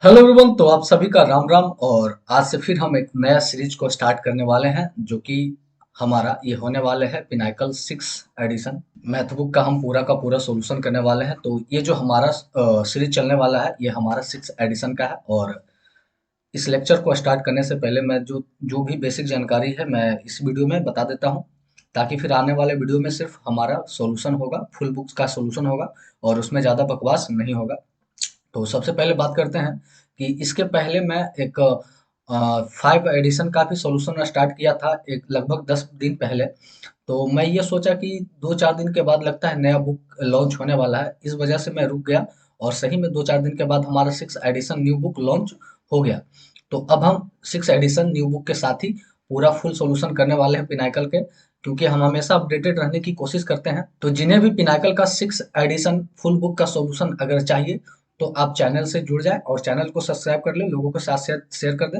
Hello everyone. तो आप सभी का राम राम। और आज से फिर हम एक नया सीरीज को स्टार्ट करने वाले हैं, जो कि हमारा ये होने वाले है पिनाकल 6 एडिशन मैथ बुक का। हम पूरा का पूरा सॉल्यूशन करने वाले हैं। तो ये जो हमारा सीरीज चलने वाला है, ये हमारा 6 एडिशन का है। और इस लेक्चर को स्टार्ट करने से पहले मैं जो जो भी बेसिक जानकारी है मैं इस वीडियो में बता देता हूँ, ताकि फिर आने वाले वीडियो में सिर्फ हमारा सॉल्यूशन होगा, फुल बुक्स का सॉल्यूशन होगा और उसमें ज़्यादा बकवास नहीं होगा। तो सबसे पहले बात करते हैं कि इसके पहले मैं एक 5 एडिशन का भी सॉल्यूशन स्टार्ट किया था, एक लगभग 10 दिन पहले। तो मैं ये सोचा कि 2-4 दिन के बाद लगता है नया बुक लॉन्च होने वाला है, इस वजह से मैं रुक गया। और सही में 2-4 दिन के बाद हमारा 6 एडिशन न्यू बुक लॉन्च हो गया। तो अब हम 6 एडिशन न्यू बुक के साथ ही पूरा फुल सॉल्यूशन करने वाले हैं पिनाकल के, क्योंकि हम हमेशा अपडेटेड रहने की कोशिश करते हैं। तो जिन्हें भी पिनाकल का 6 एडिशन फुल बुक का सॉल्यूशन अगर चाहिए, तो आप चैनल से जुड़ जाएं और चैनल को सब्सक्राइब कर लें, लोगों के साथ शेयर कर दें।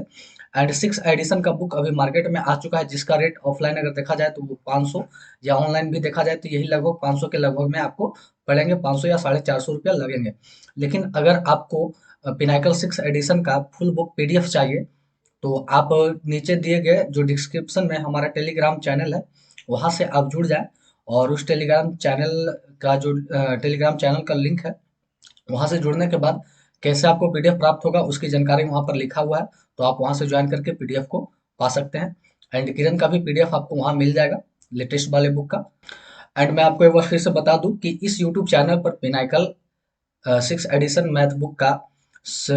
एंड 6 एडिशन का बुक अभी मार्केट में आ चुका है, जिसका रेट ऑफलाइन अगर देखा जाए तो वो 500, या ऑनलाइन भी देखा जाए तो यही लगभग 500 के लगभग में आपको पड़ेंगे, 500 या 450 रुपया लगेंगे। लेकिन अगर आपको पिनाकल 6 एडिशन का फुल बुक पीडीएफ चाहिए, तो आप नीचे दिए गए जो डिस्क्रिप्शन में हमारा टेलीग्राम चैनल है, वहाँ से आप जुड़ जाएं। और उस टेलीग्राम चैनल का जो टेलीग्राम चैनल का लिंक है, वहाँ से जुड़ने के बाद कैसे आपको पीडीएफ प्राप्त होगा उसकी जानकारी वहाँ पर लिखा हुआ है। तो आप वहाँ से ज्वाइन करके पीडीएफ को पा सकते हैं। एंड किरण का भी पीडीएफ आपको वहाँ मिल जाएगा, लेटेस्ट वाले बुक का। एंड मैं आपको एक बार फिर से बता दूं कि इस यूट्यूब चैनल पर पिनाकल 6 एडिशन मैथ बुक का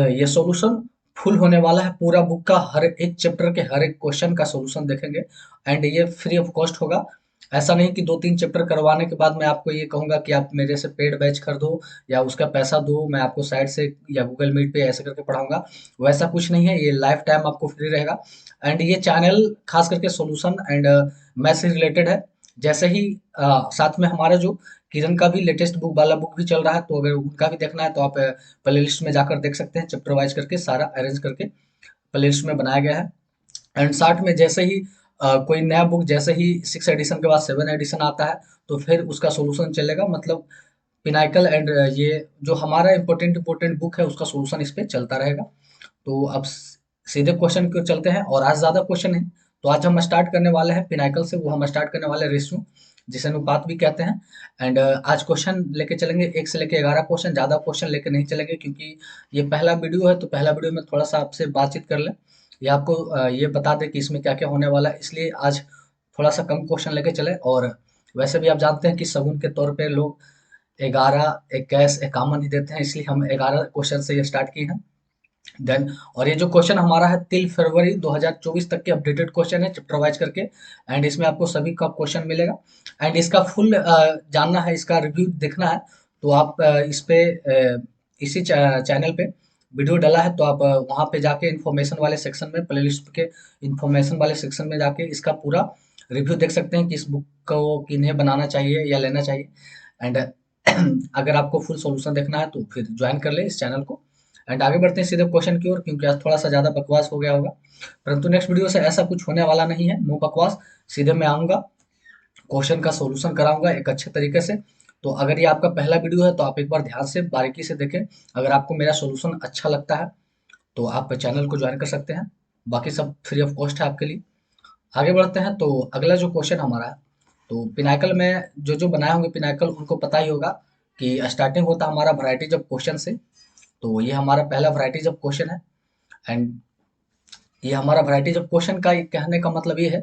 ये सॉल्यूशन फुल होने वाला है। पूरा बुक का हर एक चैप्टर के हर एक क्वेश्चन का सॉल्यूशन देखेंगे। एंड ये फ्री ऑफ कॉस्ट होगा। ऐसा नहीं कि 2-3 चैप्टर करवाने के बाद मैं आपको ये कहूंगा कि आप मेरे से पेड बैच कर दो या उसका पैसा दो, मैं आपको साइड से या गूगल मीट पे ऐसे करके पढ़ाऊंगा। वैसा कुछ नहीं है, ये लाइफ टाइम आपको फ्री रहेगा। एंड ये चैनल खास करके सॉल्यूशन एंड मैथ से रिलेटेड है। जैसे ही साथ में हमारा जो किरण का भी लेटेस्ट बुक वाला बुक भी चल रहा है, तो अगर उनका भी देखना है तो आप प्ले लिस्ट में जाकर देख सकते हैं, चैप्टर वाइज करके सारा अरेंज करके प्ले लिस्ट में बनाया गया है। एंड साथ में जैसे ही कोई नया बुक, जैसे ही 6 एडिशन के बाद 7 एडिशन आता है, तो फिर उसका सोल्यूशन चलेगा। मतलब पिनाकल एंड ये जो हमारा इम्पोर्टेंट इम्पोर्टेंट बुक है उसका सोल्यूशन इस पे चलता रहेगा। तो अब सीधे क्वेश्चन को चलते हैं, और आज ज़्यादा क्वेश्चन है। तो आज हम स्टार्ट करने वाले हैं पिनाकल से, वो हम स्टार्ट करने वाले हैं रेशो, जिसे अनुपात भी कहते हैं। एंड आज क्वेश्चन लेके चलेंगे 1 से लेके 11 क्वेश्चन, ज़्यादा क्वेश्चन लेके नहीं चलेंगे, क्योंकि ये पहला वीडियो है। तो पहला वीडियो में थोड़ा सा आपसे बातचीत कर लें, या आपको ये बता दें कि इसमें क्या क्या होने वाला है, इसलिए आज थोड़ा सा कम क्वेश्चन लेके चले। और वैसे भी आप जानते हैं कि शगुन के तौर पे लोग 11, 21, 51 ही देते हैं, इसलिए हम 11 क्वेश्चन से ये स्टार्ट किए हैं। देन और ये जो क्वेश्चन हमारा है 3 फरवरी 2024 तक के अपडेटेड क्वेश्चन है, चैप्टर वाइज करके। एंड इसमें आपको सभी का क्वेश्चन मिलेगा। एंड इसका फुल जानना है, इसका रिव्यू देखना है, तो आप इस पे इसी चैनल पे वीडियो डाला है, तो आप वहाँ पे जाके इन्फॉर्मेशन वाले सेक्शन में, प्लेलिस्ट के इन्फॉर्मेशन वाले सेक्शन में जाके इसका पूरा रिव्यू देख सकते हैं कि इस बुक को किन्हें बनाना चाहिए या लेना चाहिए। एंड अगर आपको फुल सॉल्यूशन देखना है तो फिर ज्वाइन कर ले इस चैनल को। एंड आगे बढ़ते हैं सीधे क्वेश्चन की ओर, क्योंकि आज थोड़ा सा ज़्यादा बकवास हो गया होगा। परंतु नेक्स्ट वीडियो से ऐसा कुछ होने वाला नहीं है, नो बकवास। सीधे मैं आऊँगा, क्वेश्चन का सॉल्यूशन कराऊंगा एक अच्छे तरीके से। तो अगर ये आपका पहला वीडियो है तो आप एक बार ध्यान से बारीकी से देखें। अगर आपको मेरा सॉल्यूशन अच्छा लगता है तो आप चैनल को ज्वाइन कर सकते हैं, बाकी सब फ्री ऑफ कॉस्ट है आपके लिए। आगे बढ़ते हैं। तो अगला जो क्वेश्चन हमारा है, तो पिनाकल में जो जो बनाए होंगे पिनाकल, उनको पता ही होगा कि स्टार्टिंग होता है हमारा वैरायटीज ऑफ क्वेश्चन से। तो ये हमारा पहला वैरायटीज ऑफ क्वेश्चन है। एंड ये हमारा वैरायटीज ऑफ क्वेश्चन का कहने का मतलब ये है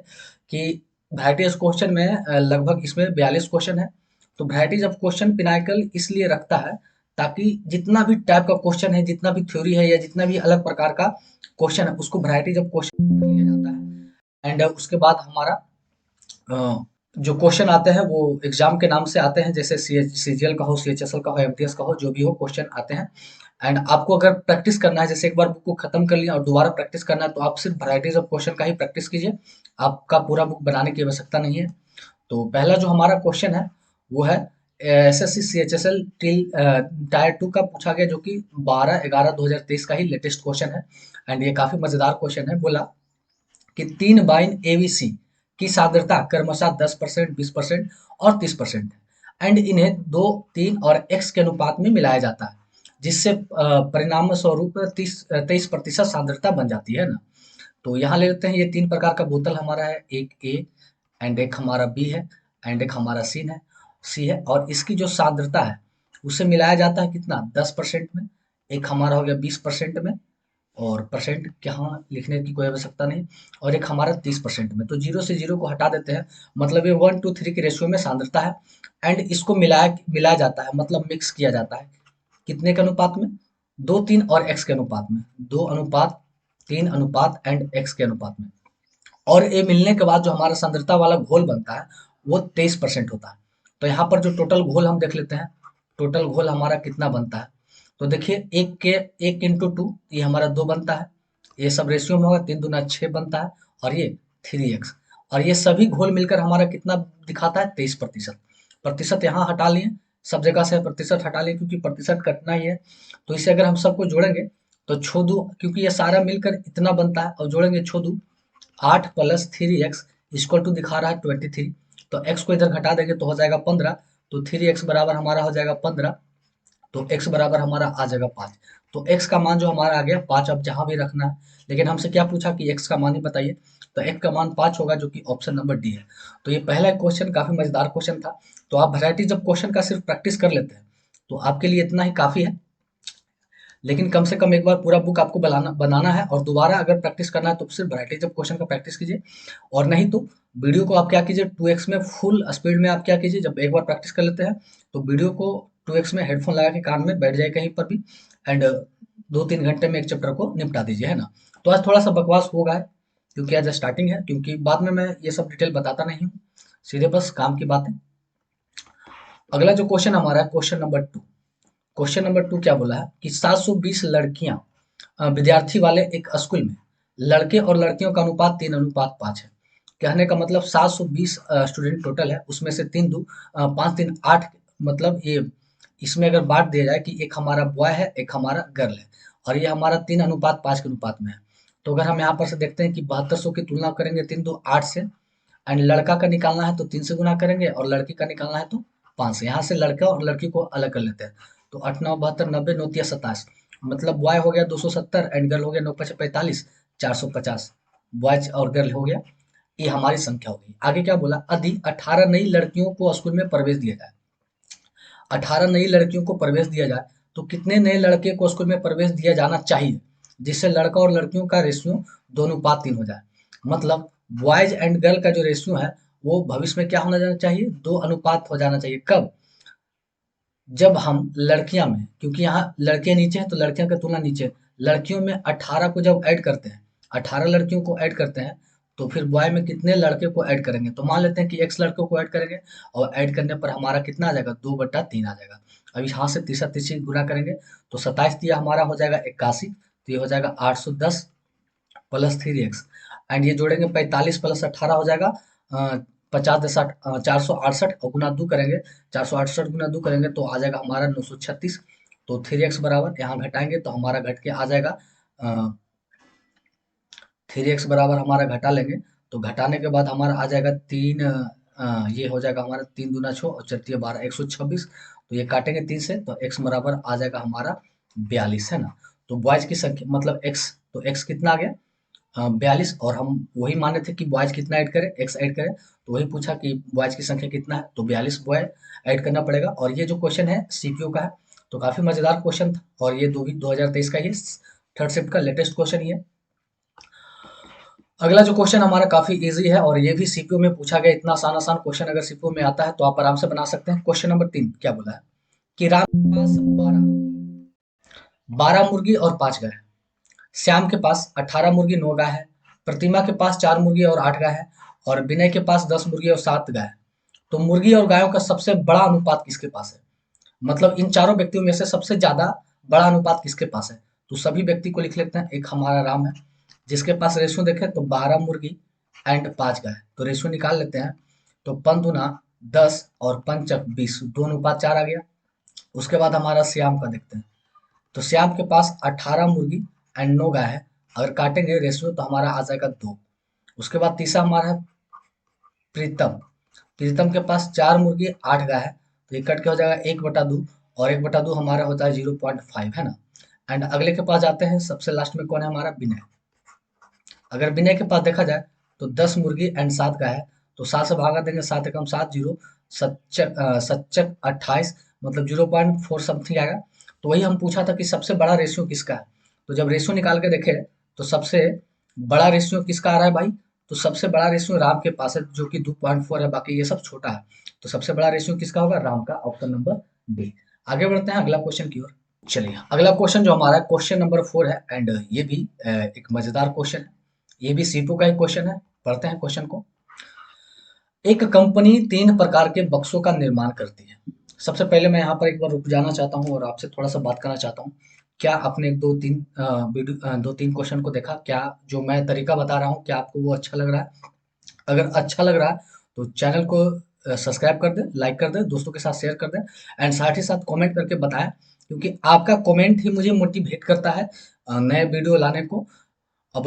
कि वैरायटीज क्वेश्चन में लगभग इसमें 42 क्वेश्चन है। तो वैरायटीज ऑफ क्वेश्चन पिनाकल इसलिए रखता है ताकि जितना भी टाइप का क्वेश्चन है, जितना भी थ्योरी है, या जितना भी अलग प्रकार का क्वेश्चन है, उसको वैरायटीज ऑफ क्वेश्चन लिया जाता है। एंड उसके बाद हमारा जो क्वेश्चन आते हैं वो एग्जाम के नाम से आते हैं, जैसे सीजीएल का हो, सीएचएसएल का हो, एमटीएस का हो, जो भी हो क्वेश्चन आते हैं। एंड आपको अगर प्रैक्टिस करना है, जैसे एक बार बुक को खत्म कर लिया और दोबारा प्रैक्टिस करना है, तो आप सिर्फ वैरायटीज ऑफ क्वेश्चन का ही प्रैक्टिस कीजिए, आपका पूरा बुक बनाने की आवश्यकता नहीं है। तो पहला जो हमारा क्वेश्चन है वो है एसएससी सीएचएसएल टिल टायर 2 का पूछा गया, जो कि 12/11/2023 का ही लेटेस्ट क्वेश्चन है। एंड ये काफी मजेदार क्वेश्चन है। बोला कि 3 बाइन एबीसी की सांद्रता क्रमशः 10%, 20% और 30% है। एंड इन्हें 2, 3 और x के अनुपात में मिलाया जाता है। जिससे परिणाम स्वरूप 23% सांद्रता बन जाती है ना। तो यहाँ ले लेते हैं, ये 3 प्रकार का बोतल हमारा है, एक ए एंड एक हमारा बी है एंड एक हमारा सी है, और इसकी जो सांद्रता है उसे मिलाया जाता है कितना, 10% में, एक हमारा हो गया 20% में, और परसेंट यहाँ लिखने की कोई आवश्यकता नहीं, और एक हमारा 30% में। तो जीरो से जीरो को हटा देते हैं, मतलब ये 1:3 के रेशियो में सांद्रता है, एंड इसको मिलाया मिलाया जाता है, मतलब मिक्स किया जाता है कितने के अनुपात में, 2:3 और x के अनुपात में, 2:3 अनुपात एंड x के अनुपात में। और ये मिलने के बाद जो हमारा सांद्रता वाला घोल बनता है वो 23% होता है। तो यहाँ पर जो टोटल घोल हम देख लेते हैं, टोटल घोल हमारा कितना बनता है। तो देखिए, एक इंटू टू, ये हमारा 2 बनता है, ये सब रेशियो में होगा, 3 दूना 6 बनता है, और ये 3x, और ये सभी घोल मिलकर हमारा कितना दिखाता है, 23%। प्रतिशत यहाँ हटा लिए, सब जगह से प्रतिशत हटा लिए क्योंकि प्रतिशत कटना ही है। तो इसे अगर हम सबको जोड़ेंगे तो छोदू, क्योंकि ये सारा मिलकर इतना बनता है, और जोड़ेंगे छोदू 8 प्लस 3x इक्वल टू दिखा रहा है 23। तो x को इधर घटा देंगे तो हो जाएगा 15, तो 3x बराबर हमारा हो जाएगा 15, तो x बराबर हमारा आ जाएगा 5। तो x का मान जो हमारा आ गया 5, अब जहां भी रखना है, लेकिन हमसे क्या पूछा कि x का मान ही बताइए, तो x का मान 5 होगा, जो कि ऑप्शन नंबर डी है। तो ये पहला क्वेश्चन काफी मजेदार क्वेश्चन था। तो आप वैरायटी जब क्वेश्चन का सिर्फ प्रैक्टिस कर लेते हैं तो आपके लिए इतना ही काफी है, लेकिन कम से कम एक बार पूरा बुक आपको बनाना बनाना है, और दोबारा अगर प्रैक्टिस करना है तो सिर्फ वैरायटी जब क्वेश्चन का प्रैक्टिस कीजिए, और नहीं तो वीडियो को आप क्या कीजिए, 2x में फुल स्पीड में आप क्या कीजिए, जब एक बार प्रैक्टिस कर लेते हैं तो वीडियो को 2x में हेडफोन लगा के कान में बैठ जाए कहीं पर भी, एंड 2-3 घंटे में एक चैप्टर को निपटा दीजिए, है ना। तो आज थोड़ा सा बकवास होगा, क्योंकि आज स्टार्टिंग है, क्योंकि बाद में मैं ये सब डिटेल बताता नहीं हूँ, सीधे बस काम की बातें। अगला जो क्वेश्चन हमारा है, क्वेश्चन नंबर 2 क्या बोला है कि 720 लड़कियां विद्यार्थी वाले एक स्कूल में लड़के और लड़कियों का अनुपात 3:5 है। कहने का मतलब 720 स्टूडेंट टोटल है, उसमें से 5 3 8, मतलब ये इसमें अगर बांट दिया जाए कि एक हमारा बॉय है एक हमारा गर्ल है, और ये हमारा 3:5 के अनुपात में है। तो अगर हम यहाँ पर से देखते हैं कि 7200 की तुलना करेंगे 3 2 8 से, एंड लड़का का निकालना है तो 3 से गुना करेंगे, और लड़की का निकालना है तो 5 से। यहाँ से लड़का और लड़की को अलग कर लेते हैं, तो 8 9 72 90 9 3 27, मतलब बॉय हो गया 270 एंड गर्ल हो गया 9 5 45, 450 बॉयज और गर्ल हो गया। ये हमारी संख्या हो गई। आगे क्या बोला, यदि 18 नई लड़कियों को स्कूल में प्रवेश दिया जाए, 18 नई लड़कियों को प्रवेश दिया जाए तो कितने नए लड़के को स्कूल में प्रवेश दिया जाना चाहिए, जिससे लड़का और लड़कियों का रेशियो 2:3 हो जाए। मतलब बॉयज एंड गर्ल का जो रेशियो है वो भविष्य में क्या होना जाना चाहिए, 2 अनुपात हो जाना चाहिए। कब, जब हम लड़कियां में, क्योंकि यहाँ लड़कियां नीचे हैं तो लड़कियों की तुलना नीचे है, लड़कियों में 18 को जब ऐड करते हैं, 18 लड़कियों को ऐड करते हैं, तो फिर बॉय में कितने लड़के को ऐड करेंगे, तो मान लेते हैं कि x लड़कों को ऐड करेंगे, और ऐड करने पर हमारा कितना आ जाएगा, 2/3 आ जाएगा। अब यहाँ से तीसरा तीसरी गुना करेंगे तो 27 दिया हमारा हो जाएगा 81, तो ये हो जाएगा 810 प्लस 3x, एंड ये जोड़ेंगे 45 प्लस 18 हो जाएगा 50 468, और गुना 2 करेंगे, 468 गुना 2 करेंगे तो आ जाएगा हमारा 936। तो 3x बराबर यहाँ घटाएंगे तो हमारा घट के आ जाएगा 3x बराबर हमारा घटा लेंगे, तो घटाने के बाद हमारा आ जाएगा 3, ये हो जाएगा हमारा 3 दूना 6 और 4 12 126। तो ये काटेंगे 3 से तो x बराबर आ जाएगा हमारा 42, है ना। तो बॉयज की संख्या मतलब x, तो x कितना आ गया 42, और हम वही माने थे कि बॉयज कितना ऐड करें, x ऐड करें, तो वही पूछा कि बॉयज की संख्या कितना है, तो 42 बॉय ऐड करना पड़ेगा। और ये जो क्वेश्चन है सीपीयू का है, तो काफी मजेदार क्वेश्चन था, और ये 2023 का ही थर्ड शिफ्ट का लेटेस्ट क्वेश्चन ही है। अगला जो क्वेश्चन हमारा काफी इजी है, और ये भी सीपीयू में पूछा गया, इतना आसान आसान क्वेश्चन अगर सीपीयू में आता है तो आप आराम से बना सकते हैं। क्वेश्चन नंबर 3 क्या बोला है कि राम के पास 12 मुर्गी और 5 गाय, श्याम के पास 18 मुर्गी 9 गाय है, प्रतिमा के पास 4 मुर्गी और 8 गाय है, और विनय के पास 10 मुर्गी और 7 गाय है। तो मुर्गी और गायों का सबसे बड़ा अनुपात किसके पास है, मतलब इन चारों व्यक्तियों में से सबसे ज्यादा बड़ा अनुपात किसके पास है। तो सभी व्यक्ति को लिख लेते हैं, एक हमारा राम है जिसके पास रेशियो देखें तो 12 मुर्गी एंड 5 गाय, तो रेशियो निकाल लेते हैं, तो 5 दूना 10 और 5 × 20, 2:4 आ गया। उसके बाद हमारा श्याम का देखते हैं, तो श्याम के पास 18 मुर्गी एंड 9 गाय है, अगर काटेंगे रेशियो तो हमारा आ जाएगा 2। उसके बाद तीसरा हमारा है प्रीतम, प्रीतम के पास 4 मुर्गी 8 गाय है, तो ये कट के हो जाएगा 1/2, और 1/2 हमारा होता है 0.5, है ना। एंड अगले के पास जाते हैं, सबसे लास्ट में कौन है हमारा, विनय। अगर विनय के पास देखा जाए तो 10 मुर्गी एंड 7 गाय है, तो 7 से भागा देंगे, 7 एकम 7, 0 सच्चक 28, मतलब 0.4 समथिंग आएगा। तो वही हम पूछा था कि सबसे बड़ा रेशियो किसका है। तो जब रेशियो निकाल के देखे तो सबसे बड़ा रेशियो किसका आ रहा है भाई, तो सबसे बड़ा रेशियो राम के पास है जो कि 2.4 है, बाकी ये सब छोटा है। तो सबसे बड़ा रेशियो किसका होगा, राम का, ऑप्शन नंबर डी। आगे बढ़ते हैं अगला क्वेश्चन की ओर। चलिए अगला क्वेश्चन जो हमारा है क्वेश्चन नंबर 4 है, एंड ये भी एक मजेदार क्वेश्चन है। ये भी सीटू का ही क्वेश्चन है। पढ़ते हैं क्वेश्चन को। एक कंपनी 3 प्रकार के बक्सों का निर्माण करती है। सबसे पहले मैं यहाँ पर एक बार रुक जाना चाहता हूँ और आपसे थोड़ा सा बात करना चाहता हूँ। क्या आपने दो तीन क्वेश्चन को देखा? क्या जो मैं तरीका बता रहा हूँ क्या आपको वो अच्छा लग रहा है? अगर अच्छा लग रहा है तो चैनल को सब्सक्राइब कर दें, लाइक कर दें, दोस्तों के साथ शेयर कर दें, एंड साथ ही साथ कमेंट करके बताएं, क्योंकि आपका कमेंट ही मुझे मोटिवेट करता है नए वीडियो लाने को। अब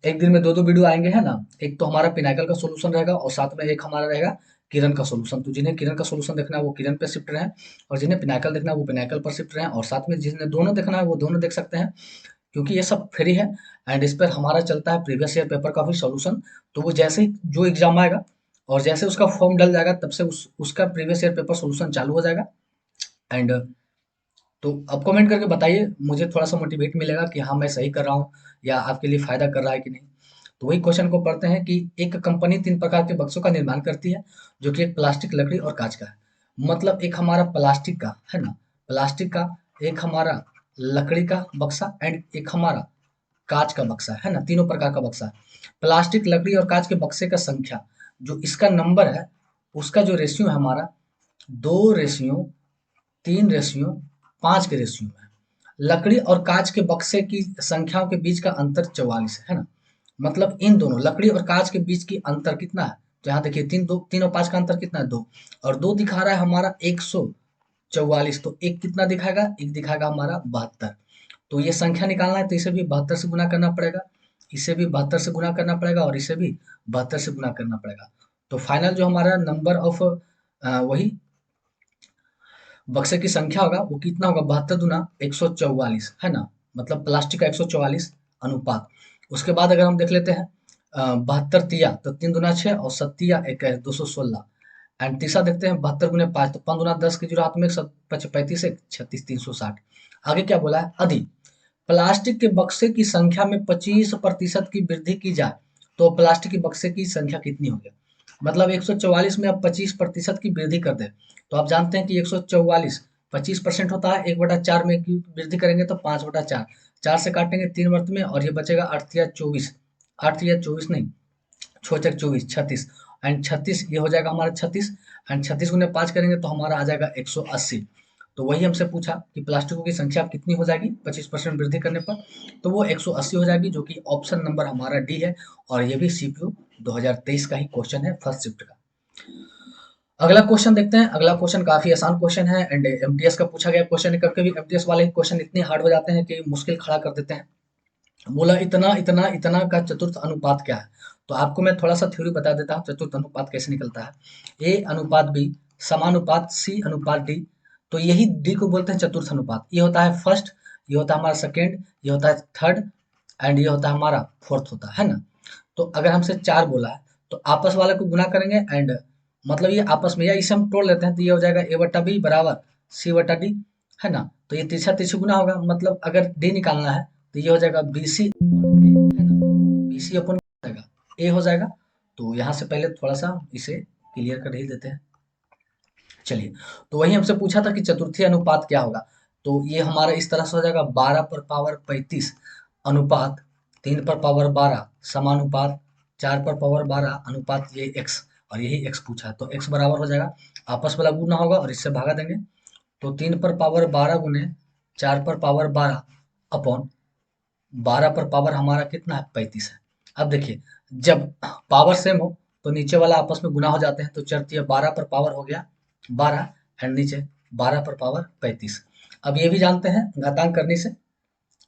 एक दिन में दो दो वीडियो आएंगे, है ना। एक तो हमारा पिनाकल का सोल्यूशन रहेगा और साथ में एक हमारा रहेगा किरण का सोल्यूशन। तो जिन्हें किरण का सोल्यूशन देखना है वो किरण पे शिफ्ट रहें, और जिन्हें पिनाकल देखना है वो पिनाकल पर शिफ्ट रहें, और साथ में जिन्हें दोनों देखना है वो दोनों देख सकते हैं, क्योंकि ये सब फ्री है। एंड इस पर हमारा चलता है प्रीवियस ईयर पेपर का भी सॉल्यूशन। तो वो जैसे ही जो एग्जाम आएगा और जैसे उसका फॉर्म डल जाएगा तब से उसका प्रीवियस ईयर पेपर सॉल्यूशन चालू हो जाएगा। एंड तो अब कमेंट करके बताइए, मुझे थोड़ा सा मोटिवेट मिलेगा कि हाँ मैं सही कर रहा हूँ या आपके लिए फायदा कर रहा है कि नहीं। तो वही क्वेश्चन को पढ़ते हैं कि एक कंपनी 3 प्रकार के बक्सों का निर्माण करती है, जो कि एक प्लास्टिक, लकड़ी और कांच का है। मतलब एक हमारा प्लास्टिक का, है ना, प्लास्टिक का, एक हमारा लकड़ी का बक्सा एंड एक हमारा कांच का बक्सा है ना, तीनों प्रकार का बक्सा है। प्लास्टिक, लकड़ी और कांच के बक्से का संख्या, जो इसका नंबर है, उसका जो रेशियो है हमारा 2 रेशियो 3 रेशियो 5 के रेशियो में है। लकड़ी और कांच के बक्से की संख्याओं के बीच का अंतर 44 है ना। मतलब इन दोनों लकड़ी और कांच के बीच की अंतर कितना है, तो यहाँ देखिए 3 और 5 का अंतर कितना है, 2, और 2 दिखा रहा है हमारा 144। तो एक कितना दिखाएगा, एक दिखाएगा हमारा 72। तो ये संख्या निकालना है तो इसे भी 72 से गुना करना पड़ेगा, इसे भी 72 से गुना करना पड़ेगा, और इसे भी 72 से गुना करना पड़ेगा। तो फाइनल जो हमारा नंबर ऑफ वही बक्से की संख्या होगा वो कितना होगा, 72 दुना 144, है ना। मतलब प्लास्टिक का 144 अनुपात। उसके बाद अगर हम देख लेते हैं 72 तिया, तो 3 दुना 6 और 7 एक है 216। एंड तीसरा देखते हैं 72 गुने 5, तो 5 दुना 10 के जो हाथ में 35 एक 36 360। आगे क्या बोला है, यदि प्लास्टिक के बक्से की संख्या में 25% की वृद्धि की जाए तो प्लास्टिक के बक्से की संख्या कितनी होगी। मतलब 144 में आप 25% की वृद्धि कर दें, तो आप जानते हैं कि 144 25% होता है, 1/4 में की वृद्धि करेंगे तो 5/4, 4 से काटेंगे 3 वर्त में, और ये बचेगा 8 या 24, 8 या 24 नहीं, 6 36, एंड 36 ये हो जाएगा हमारा 36, एंड 36 गुने 5 करेंगे तो हमारा आ जाएगा 180। तो वही हमसे पूछा कि प्लास्टिकों की संख्या कितनी हो जाएगी 25% वृद्धि करने पर, तो वो 180 हो जाएगी, जो कि ऑप्शन नंबर हमारा डी है। और ये भी सीपीयू 2023 का ही क्वेश्चन है, फर्स्ट शिफ्ट का। अगला क्वेश्चन देखते हैं। अगला क्वेश्चन काफी आसान क्वेश्चन है, एंड एमटीएस का पूछा गया क्वेश्चन है। कभी कभी एमटीएस वाले क्वेश्चन इतने हार्ड हो जाते हैं कि मुश्किल खड़ा कर देते हैं। बोला इतना इतना इतना का चतुर्थ अनुपात क्या है। तो आपको मैं थोड़ा सा थ्योरी बता देता हूँ चतुर्थ अनुपात कैसे निकलता है। ए अनुपात बी समानुपात सी अनुपात डी। तो यही डी को बोलते हैं चतुर्थ अनुपात। ये होता है फर्स्ट, ये होता है हमारा सेकेंड, ये होता है थर्ड, एंड ये होता है हमारा फोर्थ होता है ना। तो अगर हमसे 4 बोला है तो आपस वाले को गुना करेंगे, एंड मतलब ये आपस में, या इसे हम तोड़ लेते हैं तो ये हो जाएगा ए बटा बी बराबर सी बटा डी, है ना। तो ये तिरछा तिरछी गुना होगा, मतलब अगर डी निकालना है तो ये हो जाएगा बी सी, है ना, बी सी अपन हो जाएगा ए हो जाएगा। तो यहाँ से पहले थोड़ा सा इसे क्लियर कर ही देते हैं। चलिए, तो वही हमसे पूछा था कि चतुर्थी अनुपात क्या होगा। तो ये हमारा इस तरह से हो जाएगा 12 पर पावर 35 अनुपात 3 पर पावर 12 समानुपात 4 पर पावर 12 अनुपात ये x, और यही x पूछा है। तो x बराबर हो जाएगा, आपस वाला गुना होगा और इससे भागा देंगे। तो 3 पर पावर 12 गुने 4 पर पावर 12 अपॉन 12 पर पावर हमारा कितना है 35 है। अब देखिए, जब पावर सेम हो तो नीचे वाला आपस में गुना हो जाते हैं। तो चलती है 12 पर पावर हो गया 12, एंड नीचे 12 पर पावर 35। अब ये भी जानते हैं घातांक करने से,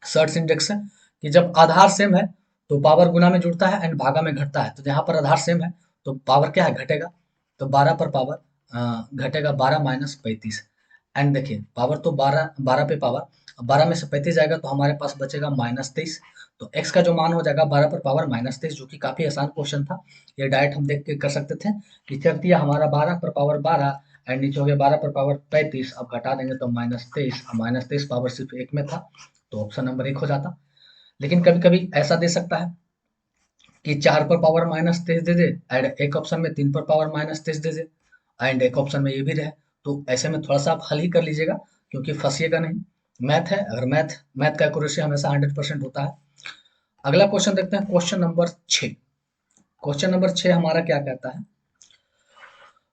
सर्ट सिंटेक्स से, कि जब आधार सेम है तो पावर गुना में जुड़ता है एंड भागा में घटता है। तो जहाँ पर आधार सेम है तो पावर क्या है, घटेगा। तो 12 पर पावर घटेगा 12 माइनस 35, एंड देखिए पावर तो 12 12 पे पावर, अब 12 में से 35 जाएगा तो हमारे पास बचेगा -23। तो x का जो मान हो जाएगा 12 पर पावर -23, जो कि काफी आसान क्वेश्चन था। ये डायरेक्ट हम देख के कर सकते थे कि चल दिया हमारा 12 पर पावर 12 एंड नीचे हो गया 12 पर पावर 35। अब घटा देंगे तो -23, -23 पावर सिर्फ एक में था तो ऑप्शन नंबर 1 हो जाता। लेकिन कभी कभी ऐसा दे सकता है कि 4 पर पावर -23 दे दे, एंड एक ऑप्शन में 3 पर पावर -23 दे दे, एंड एक ऑप्शन में ये भी रहे। तो ऐसे में थोड़ा सा आप हल ही कर लीजिएगा, क्योंकि फंसिएगा नहीं। मैथ है, अगर मैथ मैथ का एक्यूरेसी हमेशा 100% होता है। अगला क्वेश्चन देखते हैं, क्वेश्चन नंबर 6। क्वेश्चन नंबर 6 हमारा क्या कहता है,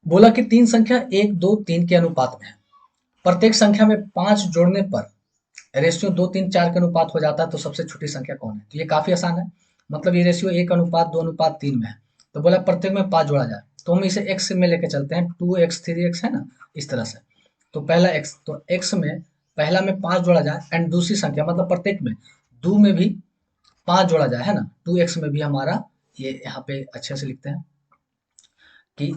बोला कि तीन संख्या 1 2 3 के अनुपात में है, प्रत्येक संख्या में 5 जोड़ने पर रेशियो 2 3 4 के अनुपात हो जाता है, तो सबसे छोटी संख्या कौन है। तो ये काफी आसान है, मतलब ये रेशियो 1:2:3 में है। तो बोला प्रत्येक में 5 जोड़ा जाए, तो हम इसे x में लेके चलते हैं, 2x 3x है ना, इस तरह से। तो पहला x, तो x में पहला में 5 जोड़ा जाए एंड दूसरी संख्या मतलब प्रत्येक में दो में भी 5 जोड़ा जाए, है ना। 2x में भी हमारा, ये यहाँ पे अच्छे से लिखते हैं कि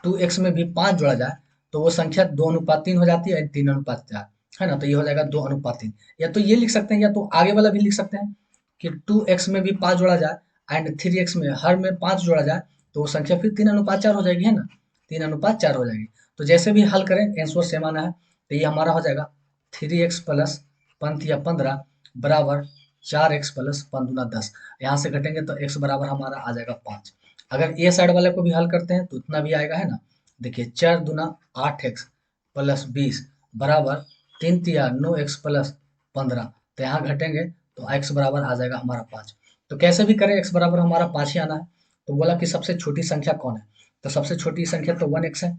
2x में भी 5 जोड़ा जाए, तो वो संख्या 2:3 हो जाती है, 3:4, है ना। तो ये हो जाएगा 2:3। या तो ये लिख सकते हैं, या तो आगे वाला भी लिख सकते हैं कि 2x में भी 5 जोड़ा जाए एंड 3x में हर में 5 जोड़ा जाए, तो वो संख्या फिर 3:4 हो जाएगी, है ना। 3:4 हो जाएगी। तो जैसे भी हल करें आंसर सेम आना है। तो ये हमारा हो जाएगा 3x प्लस 5 या 15 बराबर 4x प्लस 5×10। यहाँ से घटेंगे तो x बराबर हमारा आ जाएगा 5। अगर ये साइड वाले को भी हल करते हैं तो इतना भी आएगा, है ना। देखिए 4×8x प्लस 20 बराबर 3×9x प्लस 15। तो यहाँ घटेंगे तो x बराबर आ जाएगा हमारा 5। तो कैसे भी करें x बराबर हमारा 5 ही आना है। तो बोला कि सबसे छोटी संख्या कौन है, तो सबसे छोटी संख्या तो 1x है।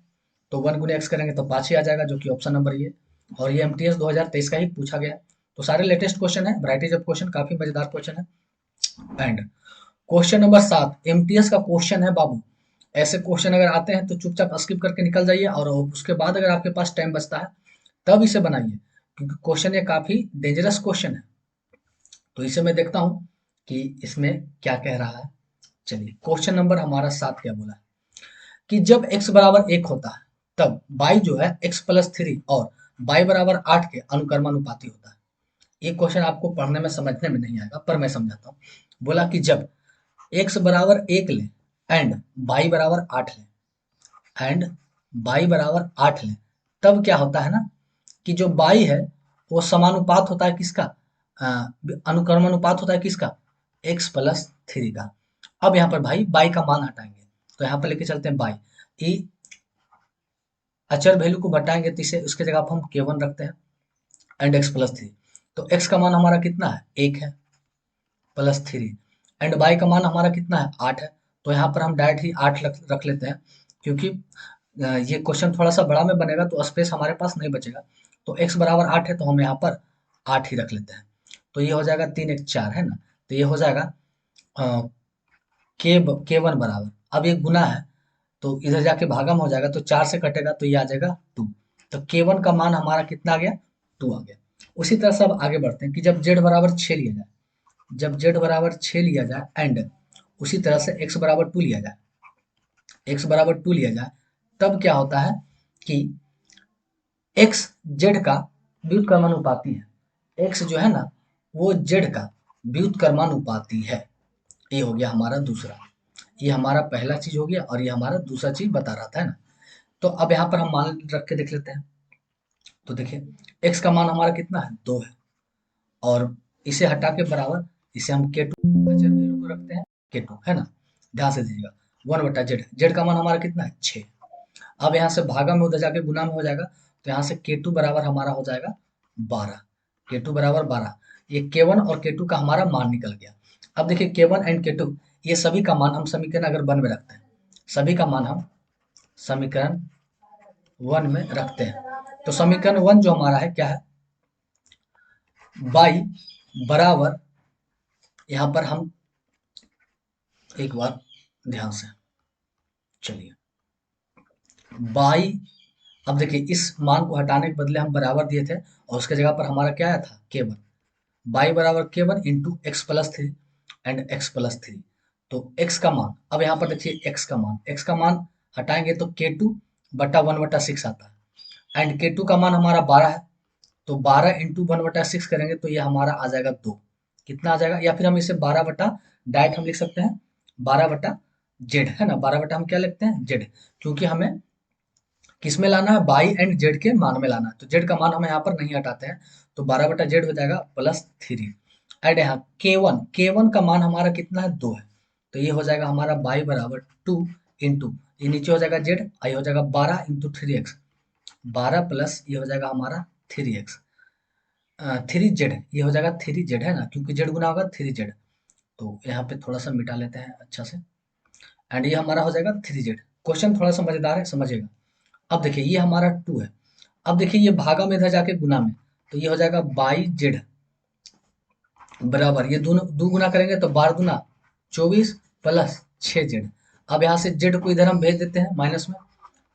तो 1 × x करेंगे तो 5 ही आ जाएगा, जो कि ऑप्शन नंबर ये। और ये एमटीएस 2023 का ही पूछा गया है। तो सारे लेटेस्ट क्वेश्चन है, वैरायटीज ऑफ क्वेश्चन, काफी मजेदार क्वेश्चन है। एंड क्वेश्चन नंबर 7 एमटीएस का क्वेश्चन है बाबू। ऐसे क्वेश्चन अगर आते हैं तो चुपचाप स्किप करके निकल जाइए, और उसके बाद अगर आपके पास टाइम बचता है तब इसे बनाइए, क्योंकि क्वेश्चन ये काफी डेंजरस क्वेश्चन है। तो इसे मैं देखता हूँ कि इसमें क्या कह रहा है। चलिए क्वेश्चन नंबर हमारा 7 क्या बोला है कि जब x बराबर 1 होता है तब y जो है x प्लस 3 और y बराबर 8 के अनुक्रमानुपाती होता है। ये क्वेश्चन आपको पढ़ने में समझने में नहीं आएगा, पर मैं समझाता हूँ। बोला कि जब x बराबर 1 लें एंड y बराबर 8 लें, एंड y बराबर 8 लें, तब क्या होता है ना कि जो y है वो समानुपात होता है किसका, अनुक्रमानुपात होता है किसका, x प्लस 3 का। अब यहाँ पर भाई y का मान हटाएंगे, तो यहाँ पर लेके चलते हैं y, ई अचर वैल्यू को घटाएंगे तो इसे उसके जगह पर हम k1 रखते हैं एंड x प्लस 3। तो x का मान हमारा कितना है, 1 है प्लस 3, एंड y का मान हमारा कितना है, 8 है। तो यहाँ पर हम डायरेक्ट ही 8 रख लेते हैं, क्योंकि ये क्वेश्चन थोड़ा सा बड़ा में बनेगा तो स्पेस हमारे पास नहीं बचेगा। तो x बराबर 8 है तो हम यहाँ पर 8 ही रख लेते हैं। तो ये हो जाएगा 3×1=4, है ना। तो ये हो जाएगा k1 बराबर, अब ये गुना है तो इधर जाके भागम हो जाएगा, तो 4 से कटेगा तो ये आ जाएगा 2। तो k1 का मान हमारा कितना आ गया, 2 आ गया। उसी तरह से अब आगे बढ़ते हैं कि जब z बराबर 6 लिया जाए, जब z बराबर 6 लिया जाए एंड उसी तरह से x बराबर 2 लिया जाए, x बराबर 2 लिया जाए, तब क्या होता है कि x z का व्युत्क्रमानुपाती है। x जो है ना वो z का व्युत्क्रमानुपाती है। ये हो गया हमारा दूसरा, ये हमारा पहला चीज हो गया, और ये हमारा दूसरा चीज बता रहा था, है ना। तो अब यहाँ पर हम मान रख के देख लेते हैं। तो देखिए x का मान हमारा कितना है, 2 है, और इसे हटा के बराबर इसे हम k2 अचर वैल्यू को रखते हैं, k2, है ना। ध्यान से दीजिएगा 1/z, z का मान हमारा कितना है, 6। अब यहाँ से भागा में उधर जाके गुना में हो जाएगा, तो यहाँ से k2 बराबर हमारा हो जाएगा 12, k2 बराबर 12। ये k1 और k2 का हमारा मान निकल गया। अब देखिए k1 एंड k2 ये सभी का मान हम समीकरण अगर 1 में रखते हैं, सभी का मान हम समीकरण 1 में रखते हैं, तो समीकरण 1 जो हमारा है क्या है, y बराबर, यहाँ पर हम एक बार ध्यान से चलिए, y, अब देखिए इस मान को हटाने के बदले हम बराबर दिए थे और उसके जगह पर हमारा क्या आया था, k1, y बराबर k1 into x plus 3 and x plus 3। तो x का मान, अब यहाँ पर देखिए x का मान हटाएंगे तो k2 बटा 1/6 आता है, एंड K2 का मान हमारा 12 है, तो 12 इंटू 1/6 करेंगे तो ये हमारा आ जाएगा 2। कितना आ जाएगा, या फिर हम इसे 12 बटा डायरेक्ट हम लिख सकते हैं 12 बटा जेड, है ना। 12 बटा हम क्या लिखते हैं जेड, क्योंकि हमें किस में लाना है, बाई एंड जेड के मान में लाना है, तो जेड का मान हम यहाँ पर नहीं हटाते हैं, तो 12 बटा जेड हो जाएगा +3। एंड यहाँ के वन का मान हमारा कितना है 2 है, तो ये हो जाएगा हमारा बाई बराबर 2 इंटू ये नीचे हो जाएगा जेड, आई हो जाएगा 12 इंटू 3x, 12 प्लस ये हो जाएगा हमारा 3x 3z, ये हो जाएगा 3z, है ना, क्योंकि जेड गुना होगा 3z। तो यहाँ पे थोड़ा सा मिटा लेते हैं अच्छा से, एंड ये हमारा हो जाएगा 3z। क्वेश्चन थोड़ा सा मजेदार है, समझिएगा। अब देखिए ये हमारा 2 है, अब देखिए ये भागा में इधर जाके गुना में, तो ये हो जाएगा बाई जेड बराबर, ये दोनों दो गुना करेंगे तो 12 दूना 24 प्लस 6z। अब यहाँ से जेड को इधर हम भेज देते हैं माइनस में,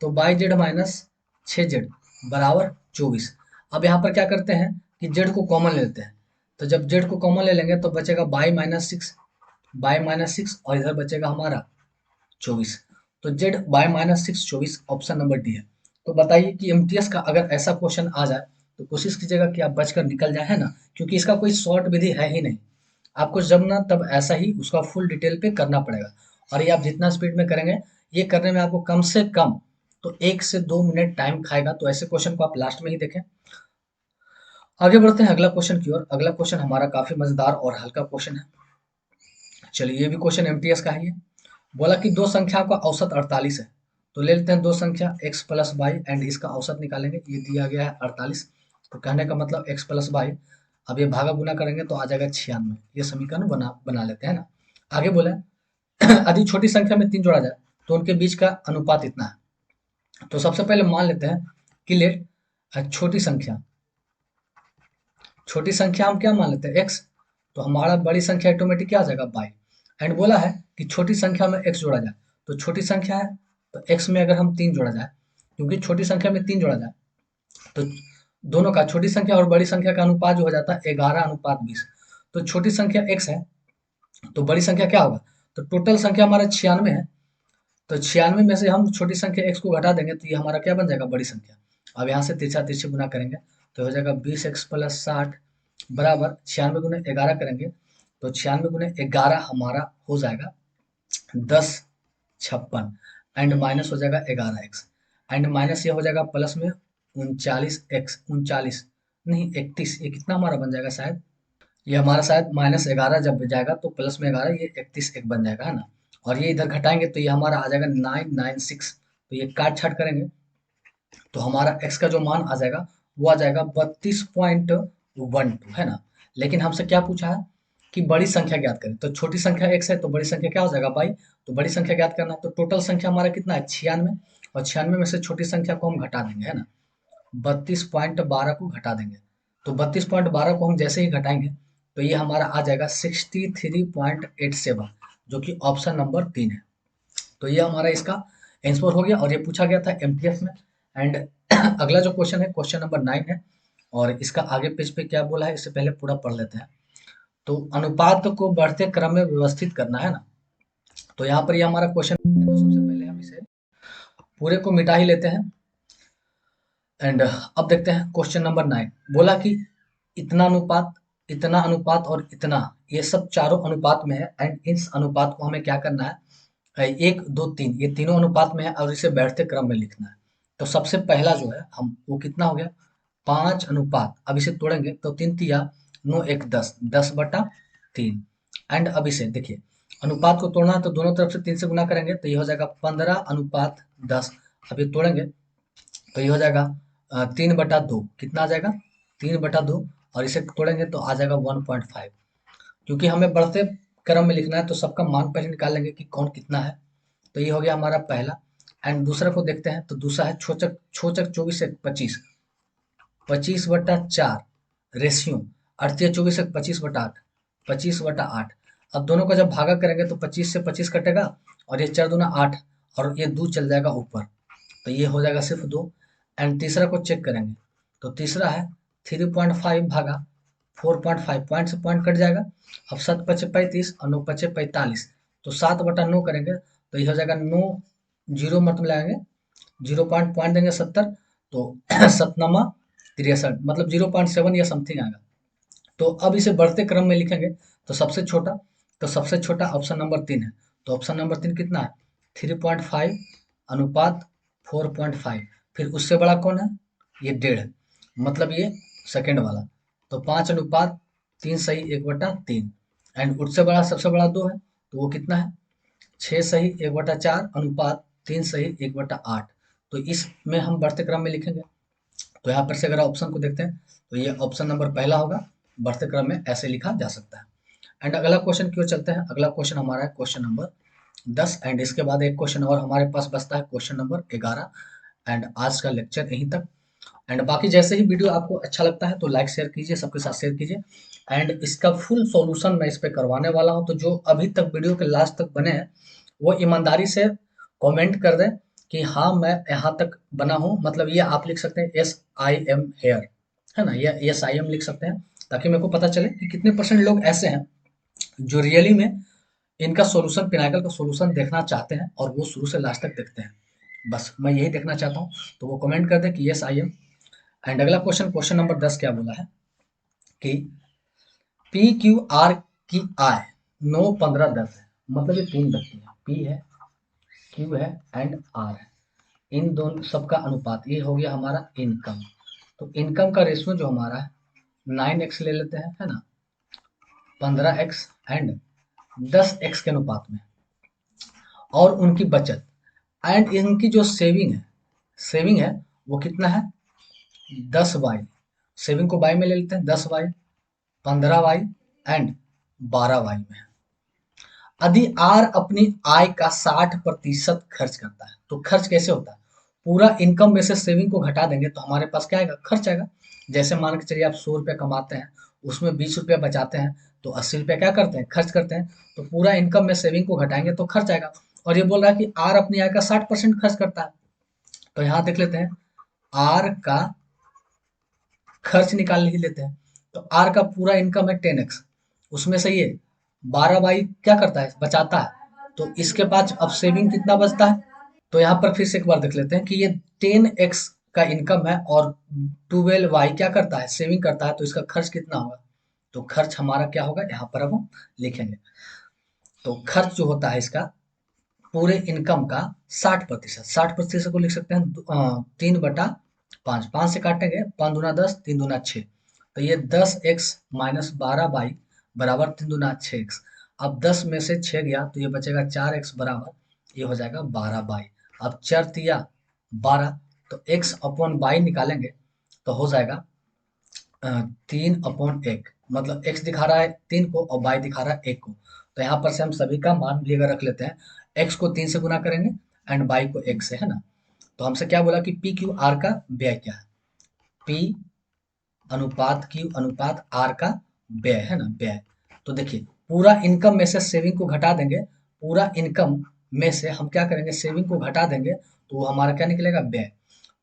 तो बाई जेड माइनस 6z बराबर 24। अब यहाँ पर क्या करते हैं कि जेड को कॉमन ले लेते हैं, तो जब जेड को कॉमन ले लेंगे तो बचेगा बाई माइनस सिक्स और इधर बचेगा हमारा 24। तो Z by -6 24 option number D है। तो बताइए कि एमटीएस का अगर ऐसा क्वेश्चन आ जाए तो कोशिश कीजिएगा कि आप बचकर निकल जाए, है ना, क्योंकि इसका कोई शॉर्ट विधि है ही नहीं। आपको जब ना तब ऐसा ही उसका फुल डिटेल पे करना पड़ेगा, और ये आप जितना स्पीड में करेंगे, ये करने में आपको कम से कम तो 1 से 2 मिनट टाइम खाएगा। तो ऐसे क्वेश्चन को आप लास्ट में ही देखें। आगे बढ़ते हैं अगला क्वेश्चन की ओर। अगला क्वेश्चन हमारा काफी मजेदार और हल्का क्वेश्चन है। चलिए ये भी क्वेश्चन एमटीएस का ही है। बोला कि दो संख्या का औसत 48 है, तो ले लेते हैं दो संख्या x प्लस वाई एंड इसका औसत निकालेंगे। ये दिया गया है 48, तो कहने का मतलब x प्लस वाई, अब ये भागा गुना करेंगे तो आ जाएगा 96। ये समीकरण बना बना लेते हैं ना। आगे बोले यदि छोटी संख्या में 3 जोड़ा जाए तो उनके बीच का अनुपात इतना है। तो सबसे पहले मान लेते हैं कि लेट छोटी संख्या हम क्या मान लेते हैं x, तो हमारा बड़ी संख्या ऑटोमेटिक क्या आ जाएगा बाई। एंड बोला है कि छोटी संख्या में x जोड़ा जाए, तो छोटी संख्या है तो x में अगर हम 3 जोड़ा जाए, क्योंकि छोटी संख्या में 3 जोड़ा जाए तो दोनों का, छोटी संख्या और बड़ी संख्या का अनुपात जो हो जाता है 11:20। तो छोटी संख्या x है तो बड़ी संख्या क्या होगा, तो टोटल संख्या हमारा 96 है, तो 96 में से हम छोटी संख्या x को घटा देंगे तो ये हमारा क्या बन जाएगा बड़ी संख्या। अब यहाँ से तिरछा तिरछी गुना करेंगे तो हो जाएगा 20x प्लस 60 बराबर 96 गुने 11 करेंगे, तो 96 गुने 11 हमारा हो जाएगा 1056 एंड माइनस हो जाएगा 11x एंड माइनस ये हो जाएगा प्लस में 39x 39 नहीं 31, ये कितना हमारा बन जाएगा शायद, ये हमारा शायद -11 जब जाएगा तो प्लस में 11 ये 31 एक बन जाएगा, है ना। और ये इधर घटाएंगे तो ये हमारा आ जाएगा 996, तो ये काट छाट करेंगे तो हमारा x का जो मान आ जाएगा वो आ जाएगा 32.12, है ना। लेकिन हमसे क्या पूछा है कि बड़ी संख्या ज्ञात करें, तो छोटी संख्या x है तो बड़ी संख्या क्या हो जाएगा बाई, तो बड़ी संख्या ज्ञात करना है तो टोटल संख्या हमारा कितना है 96, और 96 में से छोटी संख्या को हम घटा देंगे, है ना, 32.12 को घटा देंगे। तो 32.12 को हम जैसे ही घटाएंगे तो ये हमारा आ जाएगा 63.87, जो कि ऑप्शन नंबर 3 है। तो ये हमारा इसका आंसर हो गया, और ये पूछा गया था एमटीएस में। एंड अगला जो क्वेश्चन है क्वेश्चन नंबर 9 है, और इसका आगे पेज पे क्या बोला है इससे पहले पूरा पढ़ लेते हैं। तो अनुपात को बढ़ते क्रम में व्यवस्थित करना, है ना। तो यहाँ पर ये हमारा क्वेश्चन, तो सबसे पहले हम इसे पूरे को मिटा ही लेते हैं। एंड अब देखते हैं क्वेश्चन नंबर 9। बोला कि इतना अनुपात और इतना, ये सब चारों अनुपात में है, एंड इस अनुपात को हमें क्या करना है, 1 2 3, ये तीनों अनुपात में है और इसे बढ़ते क्रम में लिखना है। तो सबसे पहला जो है हम वो कितना हो गया 5 अनुपात, अब इसे तोड़ेंगे तो 3 तिया 9 1 10, 10/3। एंड अब इसे देखिए अनुपात को तोड़ना है तो दोनों तरफ से 3 से गुना करेंगे तो ये हो जाएगा 15:10। अब ये तोड़ेंगे तो ये हो जाएगा 3/2, कितना आ जाएगा 3/2, और इसे तोड़ेंगे तो आ जाएगा 1.5। क्योंकि हमें बढ़ते क्रम में लिखना है तो सबका मान पहले निकाल लेंगे कि कौन कितना है। तो ये हो गया हमारा पहला। एंड दूसरा को देखते हैं, तो दूसरा है छोचक छोचक 24 1 25, 25/4 रेशियो, अड़तीय 24 1 25/8, 25/8। अब दोनों का जब भागा करेंगे तो 25 से 25 कटेगा, और ये 4 दूना 8, और ये 2 चल जाएगा ऊपर, तो ये हो जाएगा सिर्फ 2। एंड तीसरा को चेक करेंगे, तो तीसरा है 3.5 भागा 4.5, पॉइंट से पॉइंट कट जाएगा। अब 7 पचे 35 और 9 पचे 45, तो 7/9 करेंगे तो ये हो जाएगा 9, जीरो मतलब लगाएंगे 0 पॉइंट पॉइंट देंगे 70, तो 67 मतलब 0.7 या समथिंग आएगा। तो अब इसे बढ़ते क्रम में लिखेंगे तो सबसे छोटा ऑप्शन नंबर 3 है। तो ऑप्शन नंबर 3 कितना है? 3.5 अनुपात 4.5। फिर उससे बड़ा कौन है? ये 1.5, मतलब ये सेकंड वाला। तो 5:3 सही 1/3। एंड उससे बड़ा सबसे बड़ा 2 है, तो वो कितना है? 6 सही 1/4 अनुपात 3 सही 1/8। तो इसमें हम बढ़ते क्रम में लिखेंगे। तो यहाँ पर से अगर ऑप्शन को देखते हैं तो ये ऑप्शन नंबर पहला होगा, बढ़ते क्रम में ऐसे लिखा जा सकता है। एंड अगला क्वेश्चन क्यों चलते हैं? अगला क्वेश्चन हमारा है क्वेश्चन नंबर 10। एंड इसके बाद एक क्वेश्चन और हमारे पास बचता है क्वेश्चन नंबर 11। एंड आज का लेक्चर यहीं तक। एंड बाकी जैसे ही वीडियो आपको अच्छा लगता है तो लाइक शेयर कीजिए, सबके साथ शेयर कीजिए। एंड इसका फुल सॉल्यूशन मैं इस पे करवाने वाला हूं, तो जो अभी तक वीडियो के लास्ट तक बने हैं वो ईमानदारी से कमेंट कर दें कि हाँ मैं यहाँ तक बना हूँ। मतलब ये आप लिख सकते हैं SIM हेयर, है ना, ये SIM लिख सकते हैं, ताकि मेरे को पता चले कि कितने परसेंट लोग ऐसे हैं जो रियली में इनका सॉल्यूशन, पिनाकल का सॉल्यूशन देखना चाहते हैं और वो शुरू से लास्ट तक देखते हैं। बस मैं यही देखना चाहता हूँ, तो वो कमेंट कर दें कि SIM। एंड अगला क्वेश्चन, क्वेश्चन नंबर 10 क्या बोला है कि PQR की आय 9, 15, 10 है। मतलब ये 3 व्यक्ति है, P है, Q है एंड R है। इन दोनों सबका अनुपात ये हो गया हमारा इनकम। तो इनकम का रेशियो जो हमारा है 9x ले लेते हैं, है ना, 15x एंड 10x के अनुपात में। और उनकी बचत एंड इनकी जो सेविंग है वो कितना है? 10y। सेविंग को बाई में ले लेते हैं, 10y, 15y एंड 12y में। यदि आर अपनी आय का 60% खर्च करता है, तो खर्च कैसे होता है? पूरा इनकम में से सेविंग को घटा देंगे तो हमारे पास क्या आएगा? खर्च आएगा। जैसे मान के चलिए आप 100 रुपये कमाते हैं, उसमें 20 रुपये बचाते हैं, तो 80 रुपये क्या करते हैं? खर्च करते हैं। तो पूरा इनकम में सेविंग को घटाएंगे तो खर्च आएगा। और ये बोल रहा है कि आर अपनी आय का 60% खर्च करता है। तो यहाँ देख लेते हैं, आर का खर्च निकाल ही लेते हैं। तो आर का पूरा इनकम है 10x, उसमें से ये 12y क्या करता है? बचाता है। तो इसके बाद अब सेविंग कितना बचता है? तो यहाँ पर फिर से एक बार देख लेते हैं कि ये 10x का इनकम है और 12y क्या करता है? सेविंग करता है। तो इसका खर्च कितना होगा? तो खर्च हमारा क्या होगा यहाँ पर अब हम लिखेंगे। तो खर्च जो होता है इसका पूरे इनकम का 60%, 60% को लिख सकते हैं 3/5। 5 से काटेंगे, 5×2 = 10, 3×2 = 6। तो ये 10x माइनस 12y बराबर 3×2 = 6x। अब 10 में से 6 गया तो ये बचेगा 4x बराबर ये हो जाएगा 12y। अब 4×3 = 12, तो x/y निकालेंगे तो हो जाएगा 3/1। मतलब x दिखा रहा है 3 को और y दिखा रहा है 1 को। तो यहाँ पर से हम सभी का मान भी अगर रख लेते हैं, x को 3 से गुना करेंगे एंड y को 1 से, है ना। तो हमसे क्या बोला कि PQR का व्यय क्या है? P अनुपात Q अनुपात R का व्यय, है ना, व्यय। तो देखिए पूरा इनकम में से सेविंग को घटा देंगे, पूरा इनकम में से हम क्या करेंगे? सेविंग को घटा देंगे, तो वो हमारा क्या निकलेगा? व्यय।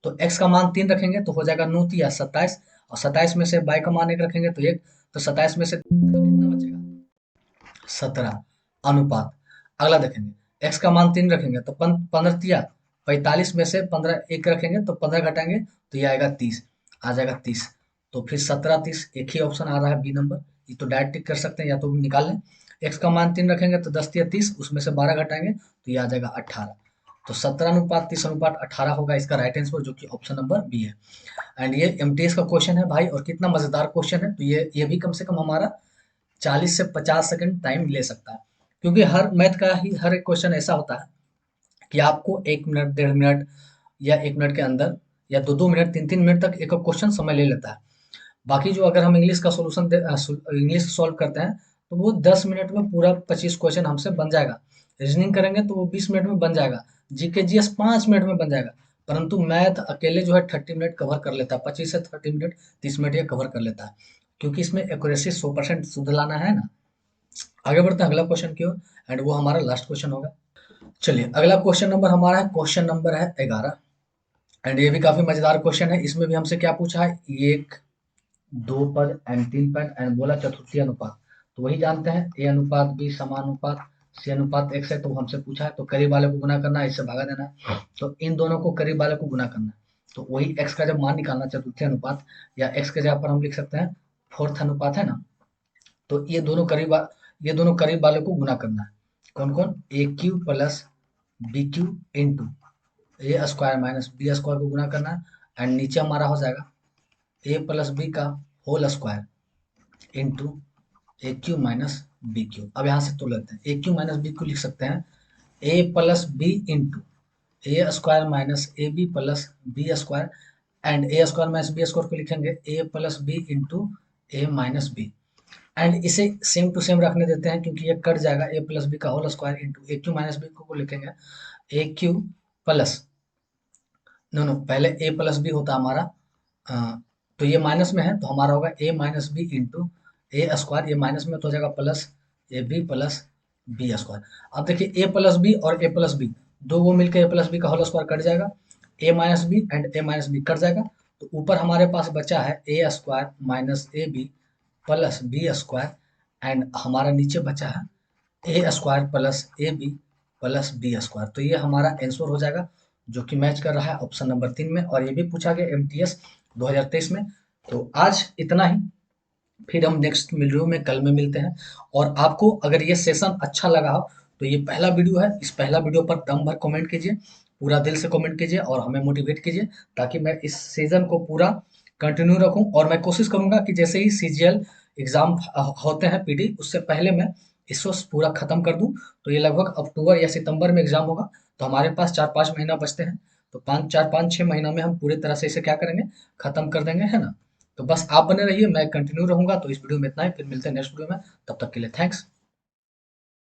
तो x का मान 3 रखेंगे तो हो जाएगा 9×3 = 27, और 27 में से y का मान 1 रखेंगे तो 1। तो 27 में से कितना बचेगा? 17 अनुपात। अगला देखेंगे, x का मान 3 रखेंगे तो 15×3 = 45 में से 15 1 रखेंगे तो 15 घटाएंगे तो ये आएगा 30, आ जाएगा 30। तो फिर 17, 30 एक ही ऑप्शन आ रहा है बी नंबर। ये तो डायरेक्ट टिक कर सकते हैं या तो निकाल लें। x का मान 3 रखेंगे तो 10×3 = 30, उसमें से 12 घटाएंगे तो ये आ जाएगा 18। तो 17:30:18 होगा इसका राइट आंसर, जो कि ऑप्शन नंबर बी है। एंड ये एमटीएस का क्वेश्चन है भाई, और कितना मजेदार क्वेश्चन है। तो ये भी कम से कम हमारा 40 से 50 सेकंड टाइम ले सकता है, क्योंकि हर मैथ का ही हर एक क्वेश्चन ऐसा होता है कि आपको 1 मिनट, 1.5 मिनट या 1 मिनट के अंदर या 2-2 मिनट, 3-3 मिनट तक एक क्वेश्चन समय ले लेता है। बाकी जो अगर हम इंग्लिश का सोल्यूशन इंग्लिश सॉल्व करते हैं तो वो 10 मिनट में पूरा 25 क्वेश्चन हमसे बन जाएगा। रीजनिंग करेंगे तो वो 20 मिनट में बन जाएगा। जीके जीएस 5 मिनट में बन जाएगा। परंतु मैथ अकेले जो है 30 मिनट कवर कर लेता है, 25 से 30 मिनट, 30 मिनट ये कवर कर लेता है, क्योंकि इसमें एक्यूरेसी 100% शुद्ध लाना है ना। आगे बढ़ते हैं अगला क्वेश्चन की ओर, एंड वो हमारा लास्ट क्वेश्चन होगा। चलिए अगला क्वेश्चन नंबर हमारा है क्वेश्चन नंबर है 11। एंड ये भी काफी मजेदार क्वेश्चन है। इसमें भी हमसे क्या पूछा है? 1, 2 पद एंड 3 पद एंड बोला चतुर्थी अनुपात। तो वही जानते हैं, ए अनुपात बी समानुपात सी अनुपात x है। तो वो हमसे पूछा है तो करीब वाले को गुना करना है, इससे भागा देना है। तो इन दोनों को करीब वाले को गुना करना है। तो वही x का जब मान निकालना चतुर्थी अनुपात, या x के जगह पर हम लिख सकते हैं फोर्थ अनुपात, है ना। तो ये दोनों करीब वाले को गुना करना है। कौन कौन? A Q plus B Q into A square minus B square को गुना करना है। एंड नीचे हमारा हो जाएगा ए प्लस बी का whole square into A Q minus B Q. अब यहाँ से तो लेते हैं, A Q minus B Q लिख सकते हैं A plus B into A square minus A B plus B square. And A square minus B square को लिखेंगे ए plus B into A minus B. And इसे सेम टू सेम रखने देते हैं, क्योंकि ये कट जाएगा। ए प्लस बी का whole square into A Q minus B को लिखेंगे A Q plus, no no, पहले ए प्लस बी होता हमारा, अ, तो ये माइनस में है तो हमारा होगा A minus B into A square, ये माइनस में तो हो जाएगा plus A B plus B square. अब देखिए ए प्लस बी और ए प्लस बी, दो वो मिलकर ए प्लस बी का होल स्क्वायर कट जाएगा, A minus B and A minus B cut जाएगा। तो ऊपर हमारे पास बचा है A square minus A B plus B square. And हमारा नीचे बचा है A square plus A B plus B square. तो ये हमारा आंसर हो जाएगा, जो कि मैच कर रहा है ऑप्शन नंबर 3 में, और ये भी पूछा गया एमटीएस 2023 में। तो आज इतना ही, फिर हम नेक्स्ट वीडियो में कल में मिलते हैं। और आपको अगर ये सेशन अच्छा लगा हो तो ये पहला वीडियो है, इस पहला वीडियो पर दम भर कमेंट कीजिए, पूरा दिल से कमेंट कीजिए और हमें मोटिवेट कीजिए, ताकि मैं इस सीजन को पूरा कंटिन्यू रखूं। और मैं कोशिश करूंगा कि जैसे ही सीजीएल एग्जाम होते हैं पीडी, उससे पहले मैं इसको पूरा खत्म कर दूं। तो ये लगभग अक्टूबर या सितंबर में एग्जाम होगा, तो हमारे पास 4-5 महीना बचते हैं। तो 5-4-5-6 महीना में हम पूरी तरह से इसे क्या करेंगे, खत्म कर देंगे, है ना। तो बस आप बने रहिए, मैं कंटिन्यू रहूंगा। तो इस वीडियो में इतना ही, फिर मिलते हैं नेक्स्ट वीडियो में, तब तक के लिए थैंक्स।